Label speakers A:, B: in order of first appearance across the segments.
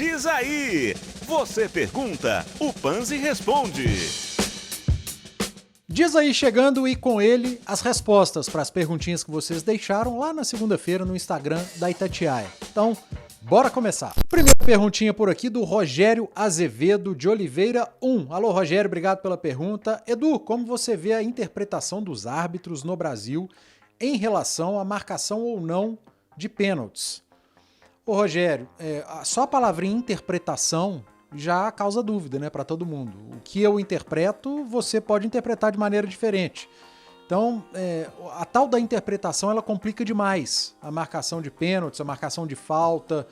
A: Diz aí! Você pergunta, o Panzi responde.
B: Diz aí chegando e com ele as respostas para as perguntinhas que vocês deixaram lá na segunda-feira no Instagram da Itatiaia. Então, bora começar. Primeira perguntinha por aqui do Rogério Azevedo de Oliveira 1. Alô, Rogério, obrigado pela pergunta. Edu, como você vê a interpretação dos árbitros no Brasil em relação à marcação ou não de pênaltis? Ô, Rogério, só a palavrinha interpretação já causa dúvida, né, para todo mundo. O que eu interpreto, você pode interpretar de maneira diferente. Então, a tal da interpretação, ela complica demais a marcação de pênaltis, a marcação de falta,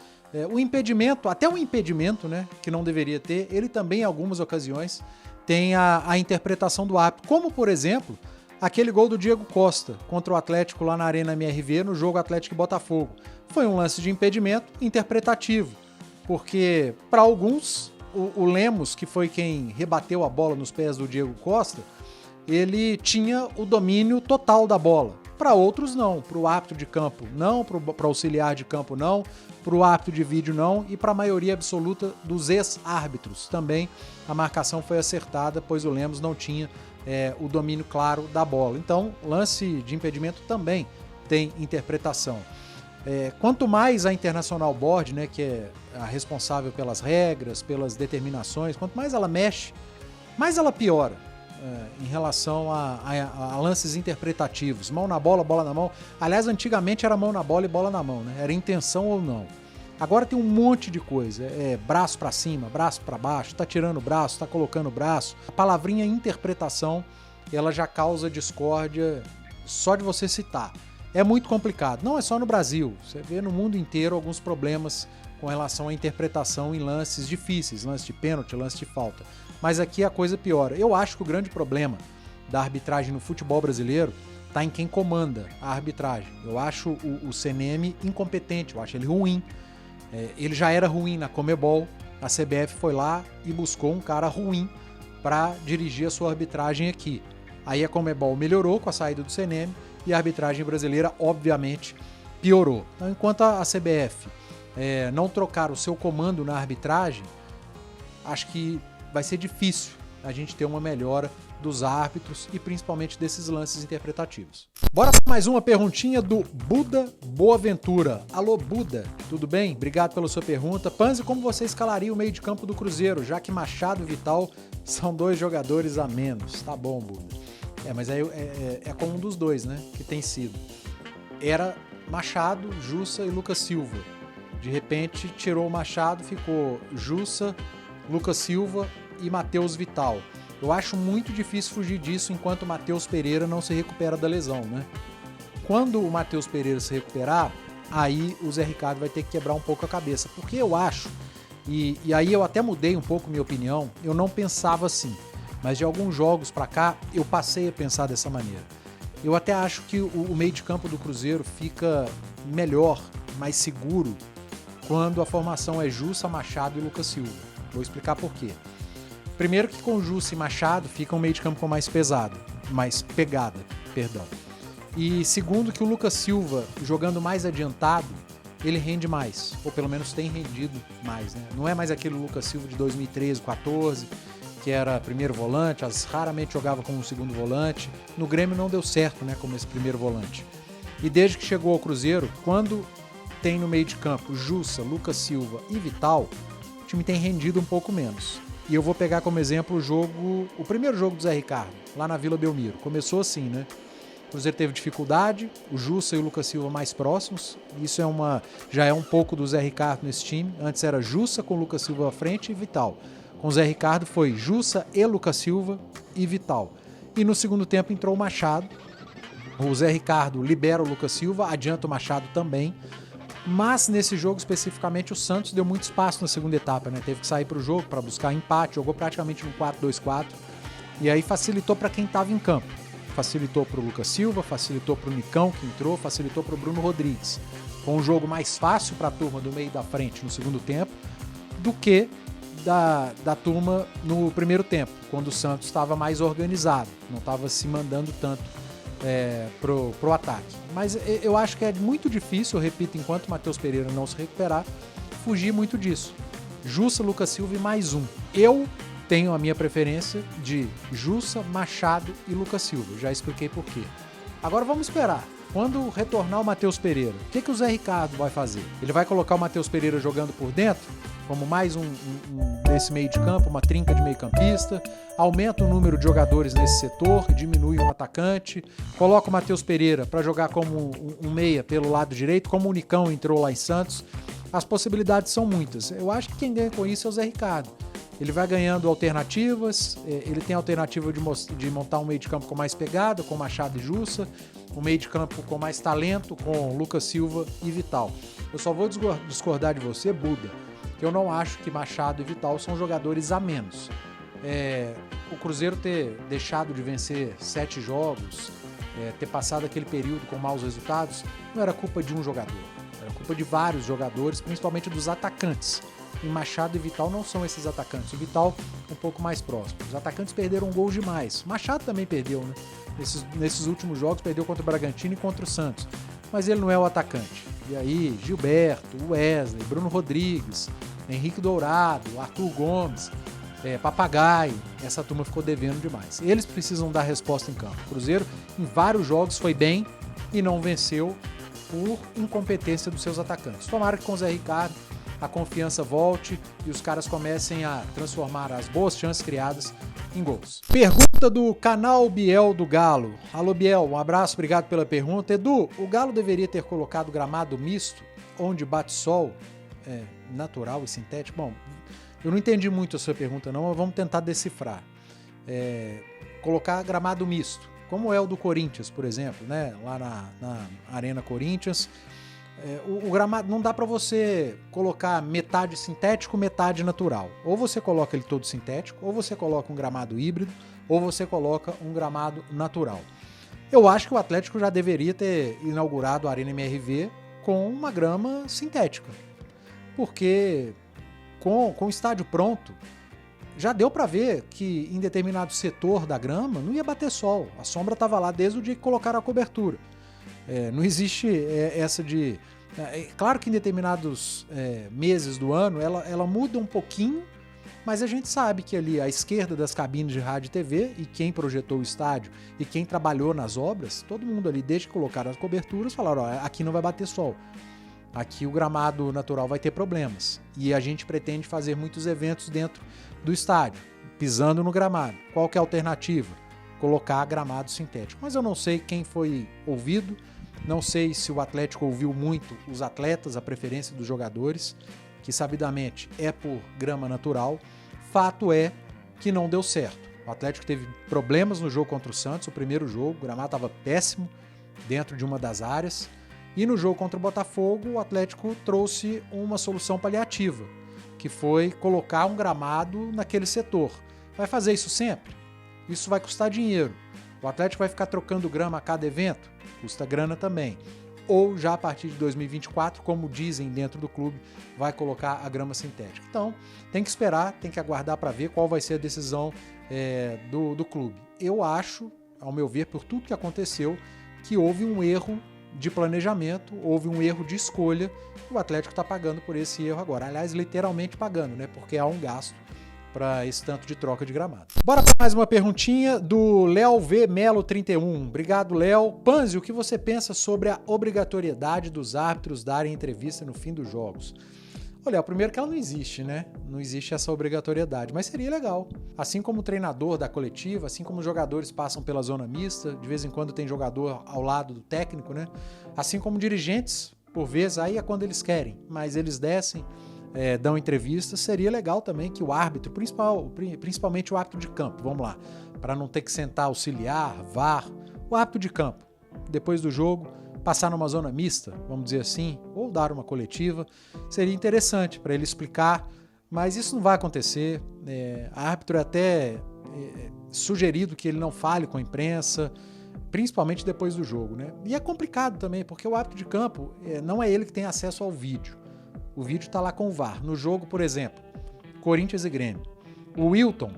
B: o impedimento, até o impedimento, né, que não deveria ter, ele também, em algumas ocasiões, tem a interpretação do árbitro. Como, por exemplo, aquele gol do Diego Costa contra o Atlético lá na Arena MRV, no jogo Atlético e Botafogo. Foi um lance de impedimento interpretativo, porque, para alguns, o Lemos, que foi quem rebateu a bola nos pés do Diego Costa, ele tinha o domínio total da bola. Para outros, não. Para o árbitro de campo, não. Para o auxiliar de campo, não. Para o árbitro de vídeo, não. E para a maioria absoluta dos ex-árbitros também, a marcação foi acertada, pois o Lemos não tinha o domínio claro da bola. Então, lance de impedimento também tem interpretação. Quanto mais a International Board, né, que é a responsável pelas regras, pelas determinações, quanto mais ela mexe, mais ela piora em relação a lances interpretativos. Mão na bola, bola na mão. Aliás, antigamente era mão na bola e bola na mão, né? Era intenção ou não. Agora tem um monte de coisa. Braço para cima, braço para baixo, tá tirando o braço, tá colocando o braço. A palavrinha interpretação, ela já causa discórdia só de você citar. É muito complicado. Não é só no Brasil. Você vê no mundo inteiro alguns problemas com relação à interpretação em lances difíceis, lance de pênalti, lance de falta. Mas aqui a coisa piora. Eu acho que o grande problema da arbitragem no futebol brasileiro está em quem comanda a arbitragem. Eu acho o CNM incompetente, eu acho ele ruim. Ele já era ruim na Conmebol, a CBF foi lá e buscou um cara ruim para dirigir a sua arbitragem aqui. Aí a Conmebol melhorou com a saída do CNM e a arbitragem brasileira, obviamente, piorou. Então, enquanto a CBF não trocar o seu comando na arbitragem, acho que vai ser difícil a gente ter uma melhora dos árbitros e principalmente desses lances interpretativos. Bora para mais uma perguntinha do Buda Boaventura. Alô, Buda, tudo bem? Obrigado pela sua pergunta. Panzi, como você escalaria o meio de campo do Cruzeiro, já que Machado e Vital são 2 jogadores a menos? Tá bom, Buda. Mas aí é com um dos dois, né, que tem sido. Era Machado, Jussa e Lucas Silva. De repente, tirou o Machado, ficou Jussa, Lucas Silva e Matheus Vital. Eu acho muito difícil fugir disso enquanto o Matheus Pereira não se recupera da lesão, né? Quando o Matheus Pereira se recuperar, aí o Zé Ricardo vai ter que quebrar um pouco a cabeça. Porque eu acho, e aí eu até mudei um pouco minha opinião, eu não pensava assim. Mas de alguns jogos pra cá, eu passei a pensar dessa maneira. Eu até acho que o meio de campo do Cruzeiro fica melhor, mais seguro, quando a formação é Jussa, Machado e Lucas Silva. Vou explicar por quê. Primeiro que com Jussa e Machado fica um meio de campo mais pegada. E segundo que o Lucas Silva, jogando mais adiantado, ele rende mais, ou pelo menos tem rendido mais, né? Não é mais aquele Lucas Silva de 2013, 2014, que era primeiro volante, raramente jogava como segundo volante. No Grêmio não deu certo, né, como esse primeiro volante. E desde que chegou ao Cruzeiro, quando tem no meio de campo Jussa, Lucas Silva e Vital, o time tem rendido um pouco menos. E eu vou pegar como exemplo o primeiro jogo do Zé Ricardo, lá na Vila Belmiro. Começou assim, né? O Cruzeiro teve dificuldade, o Jussa e o Lucas Silva mais próximos. Isso já é um pouco do Zé Ricardo nesse time. Antes era Jussa com o Lucas Silva à frente e Vital. Com o Zé Ricardo foi Jussa e Lucas Silva e Vital. E no segundo tempo entrou o Machado. O Zé Ricardo libera o Lucas Silva, adianta o Machado também. Mas nesse jogo especificamente o Santos deu muito espaço na segunda etapa, né? Teve que sair para o jogo para buscar empate, jogou praticamente no 4-2-4 e aí facilitou para quem estava em campo. Facilitou para o Lucas Silva, facilitou para o Nicão que entrou, facilitou para o Bruno Rodrigues. Foi um jogo mais fácil para a turma do meio da frente no segundo tempo do que da turma no primeiro tempo, quando o Santos estava mais organizado, não estava se mandando tanto pro ataque. Mas eu acho que é muito difícil, eu repito, enquanto o Matheus Pereira não se recuperar, fugir muito disso. Jussa, Lucas Silva e mais um. Eu tenho a minha preferência de Jussa, Machado e Lucas Silva. Já expliquei por quê. Agora vamos esperar. Quando retornar o Matheus Pereira, o que o Zé Ricardo vai fazer? Ele vai colocar o Matheus Pereira jogando por dentro, como mais desse meio de campo, uma trinca de meio-campista, aumenta o número de jogadores nesse setor, diminui um atacante, coloca o Matheus Pereira para jogar como um meia pelo lado direito, como o Nicão entrou lá em Santos. As possibilidades são muitas. Eu acho que quem ganha com isso é o Zé Ricardo. Ele vai ganhando alternativas, ele tem a alternativa de montar um meio de campo com mais pegada, com Machado e Jussa, um meio de campo com mais talento, com Lucas Silva e Vital. Eu só vou discordar de você, Buda, que eu não acho que Machado e Vital são jogadores a menos. O Cruzeiro ter deixado de vencer 7 jogos, ter passado aquele período com maus resultados, não era culpa de um jogador, era culpa de vários jogadores, principalmente dos atacantes. E Machado e Vital não são esses atacantes. O Vital um pouco mais próximo. Os atacantes perderam gols demais. Machado também perdeu, né? Nesses últimos jogos perdeu contra o Bragantino e contra o Santos. Mas ele não é o atacante. E aí, Gilberto, Wesley, Bruno Rodrigues, Henrique Dourado, Arthur Gomes, Papagaio, essa turma ficou devendo demais. Eles precisam dar resposta em campo. O Cruzeiro, em vários jogos, foi bem e não venceu por incompetência dos seus atacantes. Tomara que com o Zé Ricardo a confiança volte e os caras comecem a transformar as boas chances criadas em gols. Pergunta do canal Biel do Galo. Alô Biel, um abraço, obrigado pela pergunta. Edu, o Galo deveria ter colocado gramado misto, onde bate sol, natural e sintético? Bom, eu não entendi muito a sua pergunta não, mas vamos tentar decifrar. Colocar gramado misto, como é o do Corinthians, por exemplo, né? Lá na Arena Corinthians. O gramado não dá para você colocar metade sintético, metade natural. Ou você coloca ele todo sintético, ou você coloca um gramado híbrido, ou você coloca um gramado natural. Eu acho que o Atlético já deveria ter inaugurado a Arena MRV com uma grama sintética. Porque com o estádio pronto, já deu para ver que em determinado setor da grama não ia bater sol. A sombra estava lá desde o dia que colocaram a cobertura. Não existe essa de... claro que em determinados meses do ano ela muda um pouquinho, mas a gente sabe que ali à esquerda das cabines de rádio e TV, e quem projetou o estádio e quem trabalhou nas obras, todo mundo ali, desde que colocaram as coberturas, falaram, aqui não vai bater sol. Aqui o gramado natural vai ter problemas. E a gente pretende fazer muitos eventos dentro do estádio, pisando no gramado. Qual que é a alternativa? Colocar gramado sintético. Mas eu não sei quem foi ouvido, não sei se o Atlético ouviu muito os atletas, a preferência dos jogadores, que sabidamente é por grama natural. Fato é que não deu certo. O Atlético teve problemas no jogo contra o Santos, o primeiro jogo, o gramado estava péssimo dentro de uma das áreas. E no jogo contra o Botafogo, o Atlético trouxe uma solução paliativa, que foi colocar um gramado naquele setor. Vai fazer isso sempre? Isso vai custar dinheiro. O Atlético vai ficar trocando grama a cada evento? Custa grana também. Ou já a partir de 2024, como dizem dentro do clube, vai colocar a grama sintética. Então, tem que esperar, tem que aguardar para ver qual vai ser a decisão do clube. Eu acho, ao meu ver, por tudo que aconteceu, que houve um erro de planejamento, houve um erro de escolha, e o Atlético está pagando por esse erro agora. Aliás, literalmente pagando, né? Porque há um gasto para esse tanto de troca de gramado. Bora para mais uma perguntinha do Léo V. Melo 31. Obrigado, Léo. Panzi, o que você pensa sobre a obrigatoriedade dos árbitros darem entrevista no fim dos jogos? Olha, primeiro que ela não existe, né? Não existe essa obrigatoriedade, mas seria legal. Assim como o treinador da coletiva, assim como os jogadores passam pela zona mista, de vez em quando tem jogador ao lado do técnico, né? Assim como dirigentes, por vezes, aí é quando eles querem, mas eles descem, dão entrevistas, seria legal também que o árbitro, principalmente o árbitro de campo, vamos lá, para não ter que sentar auxiliar, VAR, o árbitro de campo, depois do jogo, passar numa zona mista, vamos dizer assim, ou dar uma coletiva, seria interessante para ele explicar, mas isso não vai acontecer. Árbitro é até sugerido que ele não fale com a imprensa, principalmente depois do jogo, né? E é complicado também, porque o árbitro de campo não é ele que tem acesso ao vídeo. O vídeo está lá com o VAR. No jogo, por exemplo, Corinthians e Grêmio. O Wilton,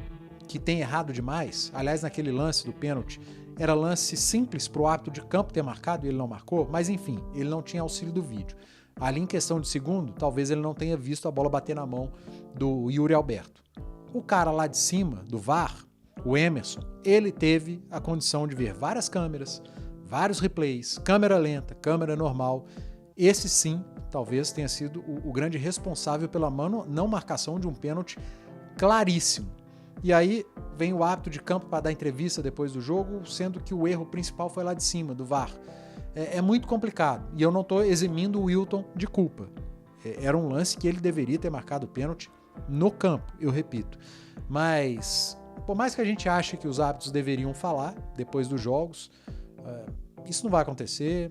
B: que tem errado demais, aliás, naquele lance do pênalti, era lance simples para o árbitro de campo ter marcado e ele não marcou, mas enfim, ele não tinha auxílio do vídeo. Ali em questão de segundo, talvez ele não tenha visto a bola bater na mão do Yuri Alberto. O cara lá de cima, do VAR, o Emerson, ele teve a condição de ver várias câmeras, vários replays, câmera lenta, câmera normal. Esse sim, talvez tenha sido o grande responsável pela não marcação de um pênalti claríssimo. E aí vem o árbitro de campo para dar entrevista depois do jogo, sendo que o erro principal foi lá de cima, do VAR. É muito complicado. E eu não estou eximindo o Wilton de culpa. Era um lance que ele deveria ter marcado o pênalti no campo, eu repito. Mas, por mais que a gente ache que os árbitros deveriam falar depois dos jogos, isso não vai acontecer.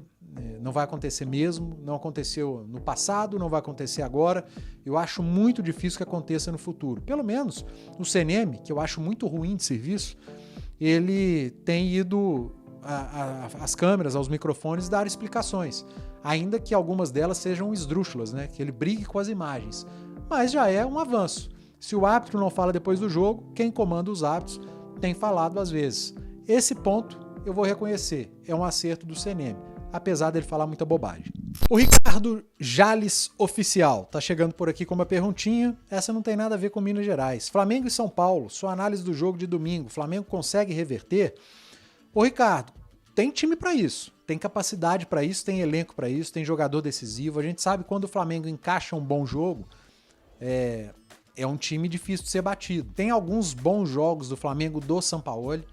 B: Não vai acontecer mesmo, não aconteceu no passado, não vai acontecer agora. Eu acho muito difícil que aconteça no futuro. Pelo menos o CNM, que eu acho muito ruim de serviço, ele tem ido às câmeras, aos microfones, dar explicações, ainda que algumas delas sejam esdrúxulas, né? Que ele brigue com as imagens. Mas já é um avanço. Se o árbitro não fala depois do jogo, quem comanda os árbitros tem falado às vezes. Esse ponto eu vou reconhecer, é um acerto do CNM, apesar dele falar muita bobagem. O Ricardo Jales Oficial tá chegando por aqui com uma perguntinha. Essa não tem nada a ver com Minas Gerais. Flamengo e São Paulo, sua análise do jogo de domingo. Flamengo consegue reverter? Ô Ricardo, tem time para isso, tem capacidade para isso, tem elenco para isso, tem jogador decisivo. A gente sabe quando o Flamengo encaixa um bom jogo, é um time difícil de ser batido. Tem alguns bons jogos do Flamengo do Sampaoli.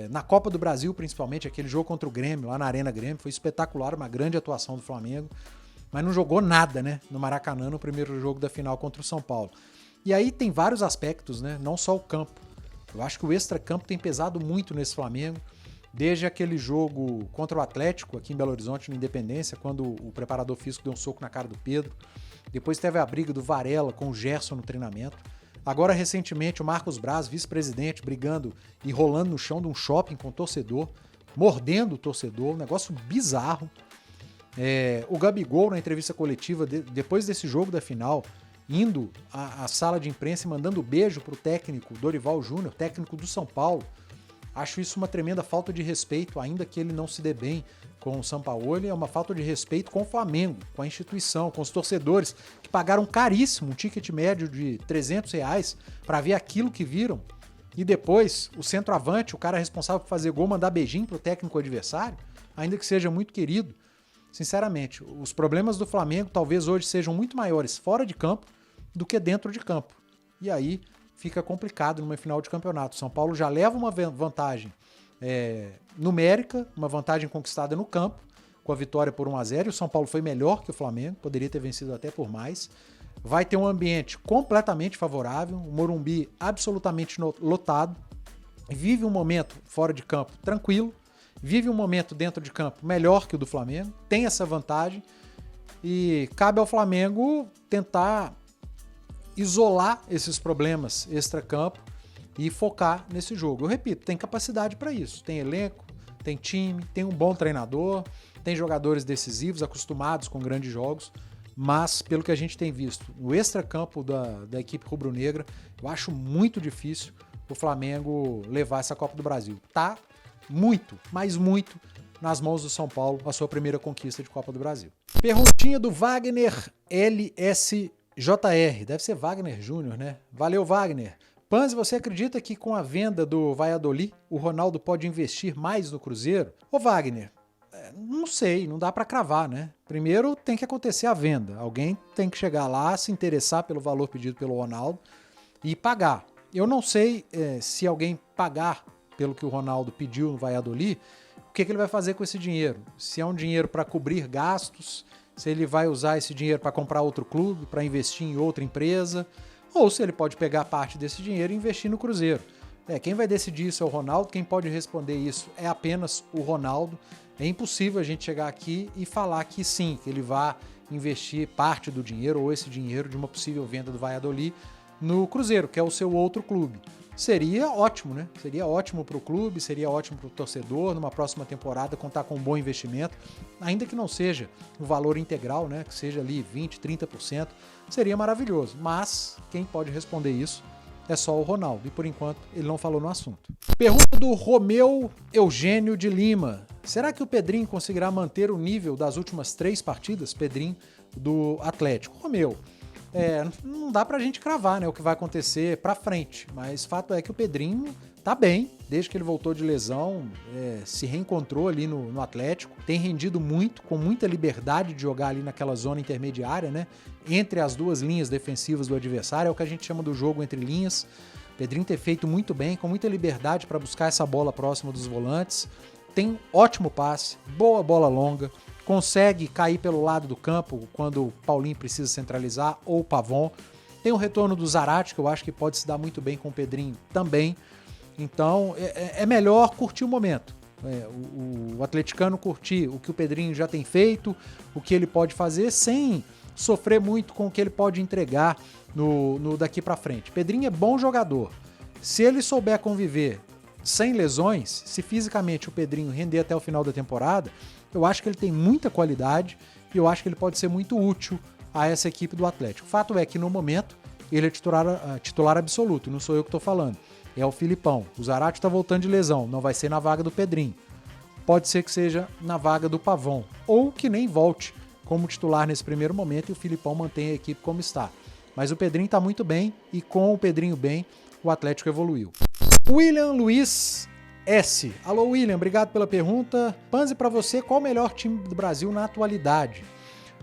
B: Na Copa do Brasil, principalmente, aquele jogo contra o Grêmio, lá na Arena Grêmio, foi espetacular, uma grande atuação do Flamengo, mas não jogou nada, né, no Maracanã, no primeiro jogo da final contra o São Paulo. E aí tem vários aspectos, né, não só o campo. Eu acho que o extracampo tem pesado muito nesse Flamengo, desde aquele jogo contra o Atlético, aqui em Belo Horizonte, no Independência, quando o preparador físico deu um soco na cara do Pedro. Depois teve a briga do Varela com o Gerson no treinamento. Agora, recentemente, o Marcos Braz, vice-presidente, brigando e rolando no chão de um shopping com o torcedor, mordendo o torcedor, um negócio bizarro. O Gabigol, na entrevista coletiva, depois desse jogo da final, indo à sala de imprensa e mandando beijo pro técnico Dorival Júnior, técnico do São Paulo. Acho isso uma tremenda falta de respeito, ainda que ele não se dê bem com o Sampaoli, é uma falta de respeito com o Flamengo, com a instituição, com os torcedores, que pagaram caríssimo, um ticket médio de R$300 para ver aquilo que viram, e depois o centroavante, o cara responsável por fazer gol, mandar beijinho pro técnico adversário, ainda que seja muito querido. Sinceramente, os problemas do Flamengo talvez hoje sejam muito maiores fora de campo do que dentro de campo. E aí fica complicado numa final de campeonato. São Paulo já leva uma vantagem numérica, uma vantagem conquistada no campo, com a vitória por 1-0. O São Paulo foi melhor que o Flamengo, poderia ter vencido até por mais. Vai ter um ambiente completamente favorável, o Morumbi absolutamente lotado, vive um momento fora de campo tranquilo, vive um momento dentro de campo melhor que o do Flamengo, tem essa vantagem e cabe ao Flamengo tentar isolar esses problemas extracampo e focar nesse jogo. Eu repito, tem capacidade para isso, tem elenco, tem time, tem um bom treinador, tem jogadores decisivos, acostumados com grandes jogos, mas pelo que a gente tem visto no extracampo da equipe rubro-negra, eu acho muito difícil o Flamengo levar essa Copa do Brasil. Tá muito, mas muito nas mãos do São Paulo, a sua primeira conquista de Copa do Brasil. Perguntinha do Wagner LSJR, deve ser Wagner Júnior, né? Valeu, Wagner. Panzi, você acredita que com a venda do Valladolid, o Ronaldo pode investir mais no Cruzeiro? Ô Wagner, não sei, não dá para cravar, né? Primeiro tem que acontecer a venda, alguém tem que chegar lá, se interessar pelo valor pedido pelo Ronaldo e pagar. Eu não sei se alguém pagar pelo que o Ronaldo pediu no Valladolid, o que ele vai fazer com esse dinheiro? Se é um dinheiro para cobrir gastos, se ele vai usar esse dinheiro para comprar outro clube, para investir em outra empresa, ou se ele pode pegar parte desse dinheiro e investir no Cruzeiro. Quem vai decidir isso é o Ronaldo, quem pode responder isso é apenas o Ronaldo. É impossível a gente chegar aqui e falar que sim, que ele vai investir parte do dinheiro ou esse dinheiro de uma possível venda do Valladolid no Cruzeiro, que é o seu outro clube. Seria ótimo, né? Seria ótimo para o clube, seria ótimo para o torcedor, numa próxima temporada contar com um bom investimento, ainda que não seja o valor integral, né? Que seja ali 20%, 30%, seria maravilhoso. Mas quem pode responder isso é só o Ronaldo, e por enquanto ele não falou no assunto. Pergunta do Romeu Eugênio de Lima. Será que o Pedrinho conseguirá manter o nível das últimas 3 partidas? Pedrinho do Atlético. Romeu, não dá pra gente cravar, né, o que vai acontecer pra frente, mas fato é que o Pedrinho tá bem, desde que ele voltou de lesão, se reencontrou ali no Atlético, tem rendido muito, com muita liberdade de jogar ali naquela zona intermediária, né, entre as duas linhas defensivas do adversário, é o que a gente chama do jogo entre linhas. Pedrinho tem feito muito bem, com muita liberdade para buscar essa bola próxima dos volantes, tem ótimo passe, boa bola longa, consegue cair pelo lado do campo quando o Paulinho precisa centralizar, ou o Pavon. Tem o retorno do Zarate, que eu acho que pode se dar muito bem com o Pedrinho também. Então, é melhor curtir o momento. O atleticano curtir o que o Pedrinho já tem feito, o que ele pode fazer, sem sofrer muito com o que ele pode entregar no daqui para frente. Pedrinho é bom jogador. Se ele souber conviver sem lesões, se fisicamente o Pedrinho render até o final da temporada, eu acho que ele tem muita qualidade e eu acho que ele pode ser muito útil a essa equipe do Atlético. O fato é que no momento ele é titular absoluto, não sou eu que estou falando, é o Filipão. O Zarate está voltando de lesão, não vai ser na vaga do Pedrinho. Pode ser que seja na vaga do Pavon, ou que nem volte como titular nesse primeiro momento e o Filipão mantenha a equipe como está. Mas o Pedrinho está muito bem e com o Pedrinho bem, o Atlético evoluiu. William Luiz S. Alô, William, obrigado pela pergunta. Panzi, para você, qual o melhor time do Brasil na atualidade?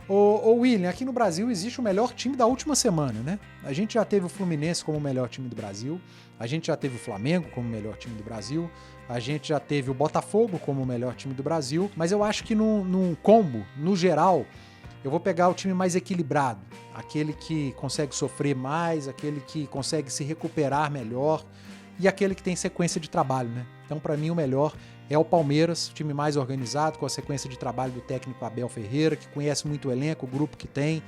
B: Ô William, aqui no Brasil existe o melhor time da última semana, né? A gente já teve o Fluminense como o melhor time do Brasil, a gente já teve o Flamengo como o melhor time do Brasil, a gente já teve o Botafogo como o melhor time do Brasil, mas eu acho que num combo, no geral, eu vou pegar o time mais equilibrado, aquele que consegue sofrer mais, aquele que consegue se recuperar melhor e aquele que tem sequência de trabalho, né? Então, para mim, o melhor é o Palmeiras, time mais organizado, com a sequência de trabalho do técnico Abel Ferreira, que conhece muito o elenco, o grupo que tem.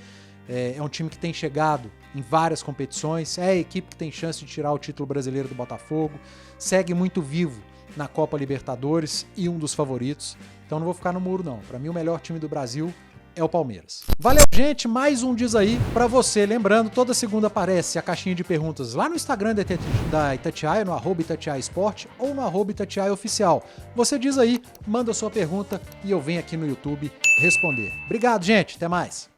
B: É um time que tem chegado em várias competições, é a equipe que tem chance de tirar o título brasileiro do Botafogo, segue muito vivo na Copa Libertadores e um dos favoritos. Então não vou ficar no muro, não. Para mim, o melhor time do Brasil é o Palmeiras. Valeu, gente, mais um Diz Aí pra você. Lembrando, toda segunda aparece a caixinha de perguntas lá no Instagram da Itatiaia, no @ItatiaiaEsport ou no @ItatiaiaOficial. Você diz aí, manda sua pergunta e eu venho aqui no YouTube responder. Obrigado, gente, até mais.